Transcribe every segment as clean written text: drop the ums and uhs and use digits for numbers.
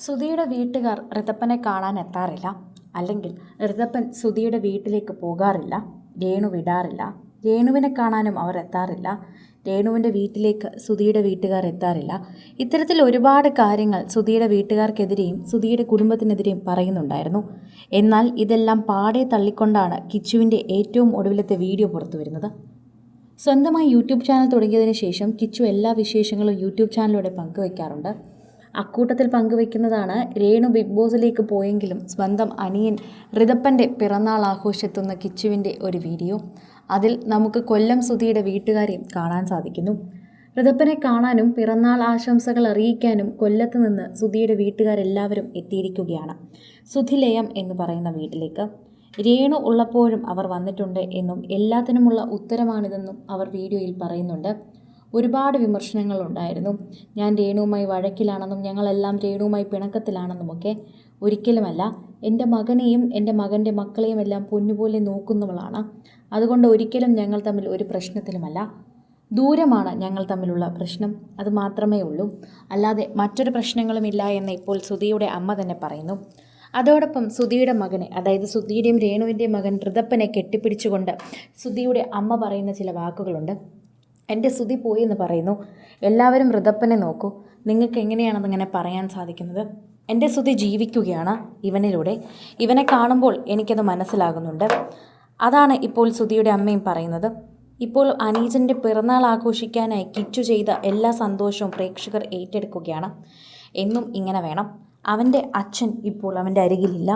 സുധിയുടെ വീട്ടുകാർ ഋതപ്പനെ കാണാൻ എത്താറില്ല. അല്ലെങ്കിൽ ഋതപ്പൻ സുധിയുടെ വീട്ടിലേക്ക് പോകാറില്ല. രേണു വിടാറില്ല. രേണുവിനെ കാണാനും അവർ എത്താറില്ല. രേണുവിൻ്റെ വീട്ടിലേക്ക് സുധിയുടെ വീട്ടുകാർ എത്താറില്ല. ഇത്തരത്തിൽ ഒരുപാട് കാര്യങ്ങൾ സുധിയുടെ വീട്ടുകാർക്കെതിരെയും സുധിയുടെ കുടുംബത്തിനെതിരെയും പറയുന്നുണ്ടായിരുന്നു. എന്നാൽ ഇതെല്ലാം പാടെ തള്ളിക്കൊണ്ടാണ് കിച്ചുവിൻ്റെ ഏറ്റവും ഒടുവിലത്തെ വീഡിയോ പുറത്തു വരുന്നത്. സ്വന്തമായി യൂട്യൂബ് ചാനൽ തുടങ്ങിയതിന് ശേഷം കിച്ചു എല്ലാ വിശേഷങ്ങളും യൂട്യൂബ് ചാനലിലൂടെ പങ്കുവയ്ക്കാറുണ്ട്. അക്കൂട്ടത്തിൽ പങ്കുവയ്ക്കുന്നതാണ് രേണു ബിഗ് ബോസിലേക്ക് പോയെങ്കിലും സ്വന്തം അനിയൻ ഋതപ്പൻ്റെ പിറന്നാൾ ആഘോഷെത്തുന്ന കിച്ചുവിൻ്റെ ഒരു വീഡിയോ. അതിൽ നമുക്ക് കൊല്ലം സുധിയുടെ വീട്ടുകാരെയും കാണാൻ സാധിക്കുന്നു. ഋതപ്പനെ കാണാനും പിറന്നാൾ ആശംസകൾ അറിയിക്കാനും കൊല്ലത്ത് നിന്ന് സുധിയുടെ വീട്ടുകാരെല്ലാവരും എത്തിയിരിക്കുകയാണ്. സുധിലയം എന്ന് പറയുന്ന വീട്ടിലേക്ക്. രേണു ഉള്ളപ്പോഴും അവർ വന്നിട്ടുണ്ട് എന്നും എല്ലാത്തിനുമുള്ള ഉത്തരമാണിതെന്നും അവർ വീഡിയോയിൽ പറയുന്നുണ്ട്. ഒരുപാട് വിമർശനങ്ങൾ ഉണ്ടായിരുന്നു. ഞാൻ രേണുവുമായി വഴക്കിലാണെന്നും ഞങ്ങളെല്ലാം രേണുവുമായി പിണക്കത്തിലാണെന്നുമൊക്കെ. ഒരിക്കലുമല്ല. എൻ്റെ മകനെയും എൻ്റെ മകൻ്റെ മക്കളെയും എല്ലാം പൊന്നുപോലെ നോക്കുന്നവളാണ്. അതുകൊണ്ട് ഒരിക്കലും ഞങ്ങൾ തമ്മിൽ ഒരു പ്രശ്നത്തിലുമല്ല. ദൂരമാണ് ഞങ്ങൾ തമ്മിലുള്ള പ്രശ്നം, അത് മാത്രമേ ഉള്ളൂ. അല്ലാതെ മറ്റൊരു പ്രശ്നങ്ങളുമില്ല എന്ന് ഇപ്പോൾ സുധിയുടെ അമ്മ തന്നെ പറയുന്നു. അതോടൊപ്പം സുധിയുടെ മകനെ, അതായത് സുധിയുടെയും രേണുവിൻ്റെയും മകൻ ഋതപ്പനെ കെട്ടിപ്പിടിച്ചുകൊണ്ട് സുധിയുടെ അമ്മ പറയുന്ന ചില വാക്കുകളുണ്ട്. എൻ്റെ സുധി പോയി എന്ന് പറയുന്നു. എല്ലാവരും ഋതപ്പനെ നോക്കൂ. നിങ്ങൾക്ക് എങ്ങനെയാണെന്നിങ്ങനെ പറയാൻ സാധിക്കുന്നത്? എൻ്റെ സുധി ജീവിക്കുകയാണ് ഇവനിലൂടെ. ഇവനെ കാണുമ്പോൾ എനിക്കത് മനസ്സിലാകുന്നുണ്ട്. അതാണ് ഇപ്പോൾ സുധിയുടെ അമ്മയും പറയുന്നത്. ഇപ്പോൾ അനീജൻ്റെ പിറന്നാൾ ആഘോഷിക്കാനായി കിച്ചു ചെയ്ത എല്ലാ സന്തോഷവും പ്രേക്ഷകർ ഏറ്റെടുക്കുകയാണ്. എന്നും ഇങ്ങനെ വേണം. അവൻ്റെ അച്ഛൻ ഇപ്പോൾ അവൻ്റെ അരികിലില്ല.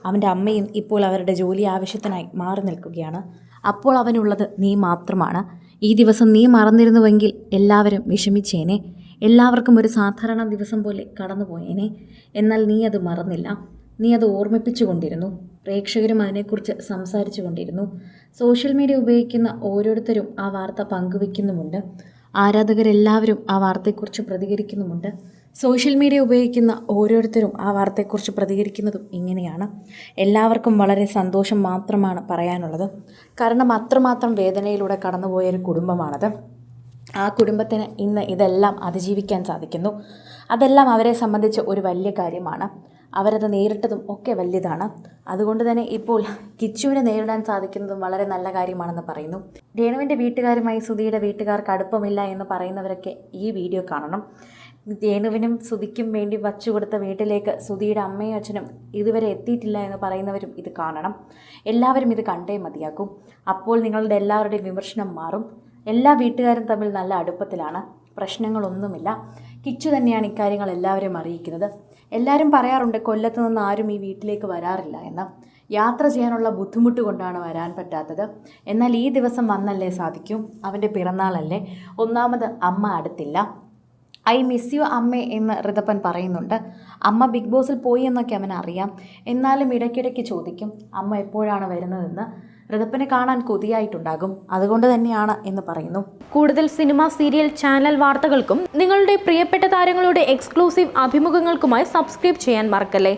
അവൻ്റെ അമ്മയും ഇപ്പോൾ അവരുടെ ജോലി ആവശ്യത്തിനായി മാറി നിൽക്കുകയാണ്. അപ്പോൾ അവനുള്ളത് നീ മാത്രമാണ്. ഈ ദിവസം നീ മറന്നിരുന്നുവെങ്കിൽ എല്ലാവരും വിഷമിച്ചേനെ. എല്ലാവർക്കും ഒരു സാധാരണ ദിവസം പോലെ കടന്നുപോയേനെ. എന്നാൽ നീ അത് മറന്നില്ല. നീ അത് ഓർമ്മിപ്പിച്ചു കൊണ്ടിരുന്നു. പ്രേക്ഷകരും അതിനെക്കുറിച്ച് സംസാരിച്ചു കൊണ്ടിരുന്നു. സോഷ്യൽ മീഡിയ ഉപയോഗിക്കുന്ന ഓരോരുത്തരും ആ വാർത്ത പങ്കുവയ്ക്കുന്നുമുണ്ട്. ആരാധകരെല്ലാവരും ആ വാർത്തയെക്കുറിച്ച് പ്രതികരിക്കുന്നുമുണ്ട്. സോഷ്യൽ മീഡിയ ഉപയോഗിക്കുന്ന ഓരോരുത്തരും ആ വാർത്തയെക്കുറിച്ച് പ്രതികരിക്കുന്നതും ഇങ്ങനെയാണ്. എല്ലാവർക്കും വളരെ സന്തോഷം മാത്രമാണ് പറയാനുള്ളത്. കാരണം അത്രമാത്രം വേദനയിലൂടെ കടന്നുപോയൊരു കുടുംബമാണത്. ആ കുടുംബത്തിന് ഇന്ന് ഇതെല്ലാം അതിജീവിക്കാൻ സാധിക്കുന്നു. അതെല്ലാം അവരെ സംബന്ധിച്ച് ഒരു വലിയ കാര്യമാണ്. അവരത് നേരിട്ടതും ഒക്കെ വലിയതാണ്. അതുകൊണ്ട് തന്നെ ഇപ്പോൾ കിച്ചുവിനെ നേരിടാൻ സാധിക്കുന്നതും വളരെ നല്ല കാര്യമാണെന്ന് പറയുന്നു. രേണുവിൻ്റെ വീട്ടുകാരുമായി സുധിയുടെ വീട്ടുകാർക്ക് അടുപ്പമില്ല എന്ന് പറയുന്നവരൊക്കെ ഈ വീഡിയോ കാണണം. രേണുവിനും സുധിക്കും വേണ്ടി വച്ചുകൊടുത്ത വീട്ടിലേക്ക് സുധിയുടെ അമ്മയും അച്ഛനും ഇതുവരെ എത്തിയിട്ടില്ല എന്ന് പറയുന്നവരും ഇത് കാണണം. എല്ലാവരും ഇത് കണ്ടേ മതിയാക്കും. അപ്പോൾ നിങ്ങളുടെ എല്ലാവരുടെയും വിമർശനം മാറും. എല്ലാ വീട്ടുകാരും തമ്മിൽ നല്ല അടുപ്പത്തിലാണ്. പ്രശ്നങ്ങളൊന്നുമില്ല. കിച്ചു തന്നെയാണ് ഇക്കാര്യങ്ങൾ എല്ലാവരെയും അറിയിക്കുന്നത്. എല്ലാവരും പറയാറുണ്ട് കൊല്ലത്ത് നിന്ന് ആരും ഈ വീട്ടിലേക്ക് വരാറില്ല എന്ന്. യാത്ര ചെയ്യാനുള്ള ബുദ്ധിമുട്ട് കൊണ്ടാണ് വരാൻ പറ്റാത്തത്. എന്നാൽ ഈ ദിവസം വന്നല്ലേ സാധിക്കും. അവൻ്റെ പിറന്നാളല്ലേ. ഒന്നാമത് അമ്മ അടുത്തില്ല. ഐ മിസ് യു അമ്മേ എന്ന് ഋതപ്പൻ പറയുന്നുണ്ട്. അമ്മ ബിഗ് ബോസിൽ പോയി എന്നൊക്കെ അവനറിയാം. എന്നാലും ഇടയ്ക്കിടയ്ക്ക് ചോദിക്കും അമ്മ എപ്പോഴാണ് വരുന്നതെന്ന്. ഋതപ്പനെ കാണാൻ കൊതിയായിട്ടുണ്ടാകും. അതുകൊണ്ട് തന്നെയാണ് എന്ന് പറയുന്നു. കൂടുതൽ സിനിമ, സീരിയൽ, ചാനൽ വാർത്തകൾക്കും നിങ്ങളുടെ പ്രിയപ്പെട്ട താരങ്ങളുടെ എക്സ്ക്ലൂസീവ് അഭിമുഖങ്ങൾക്കുമായി സബ്സ്ക്രൈബ് ചെയ്യാൻ മറക്കല്ലേ.